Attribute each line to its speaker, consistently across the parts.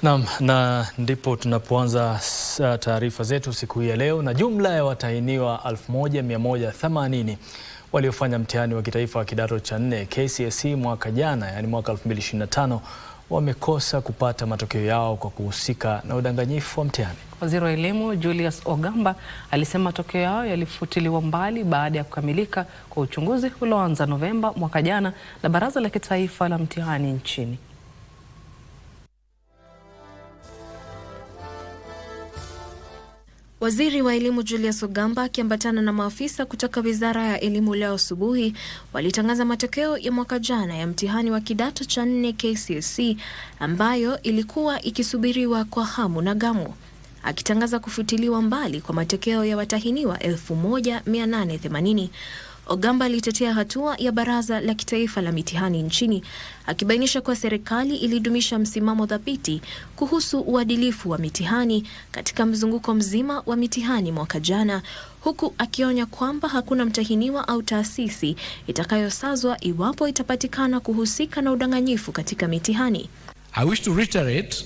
Speaker 1: Naam, na ndipo tunapoanza taarifa zetu siku hii ya leo, na jumla ya watahiniwa 1180 waliofanya mtihani wa kitaifa wa kidato cha 4 KCSE mwaka jana, yani mwaka 2025, wamekosa kupata matokeo yao kwa kuhusika na udanganyifu wa mtihani.
Speaker 2: Waziri wa Elimu Julius Ogamba alisema matokeo yao yalifutiliwa mbali baada ya kukamilika kwa uchunguzi ulioanza Novemba mwaka jana na Baraza la Kitaifa la Mtihani nchini.
Speaker 3: Waziri wa Elimu Julius Ogamba akiambatana na maafisa kutoka Wizara ya Elimu leo asubuhi walitangaza matokeo ya mwaka jana ya mtihani wa kidato cha 4 KCSE ambayo ilikuwa ikisubiriwa kwa hamu na gamu. Akitangaza kufutiliwa mbali kwa matokeo ya watahiniwa 1880, Ogamba alitetea hatua ya Baraza la Kitaifa la Mitihani nchini, akibainisha kuwa serikali ilidumisha msimamo thabiti kuhusu uadilifu wa mitihani katika mzunguko mzima wa mitihani mwaka jana, huku akionya kwamba hakuna mtahiniwa au taasisi itakayosazwa iwapo itapatikana kuhusika na udanganyifu katika mitihani.
Speaker 4: I wish to reiterate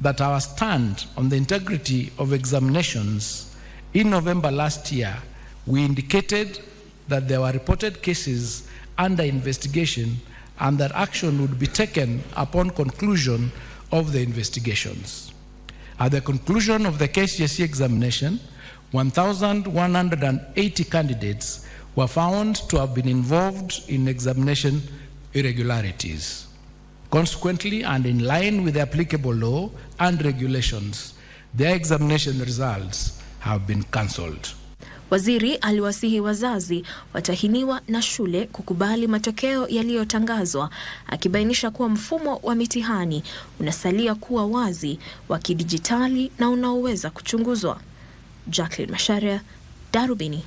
Speaker 4: that our stand on the integrity of examinations in November last year, we indicated that there were reported cases under investigation and that action would be taken upon conclusion of the investigations. At the conclusion of the KCSE examination, 1,180 candidates were found to have been involved in examination irregularities. Consequently, and in line with the applicable law and regulations, their examination results have been cancelled.
Speaker 3: Waziri aliwasihi wazazi, watahiniwa na shule kukubali matokeo yaliyotangazwa, akibainisha kuwa mfumo wa mitihani unasalia kuwa wazi, wa kidijitali na unaoweza kuchunguzwa. Jacqueline Macharia, Darubini.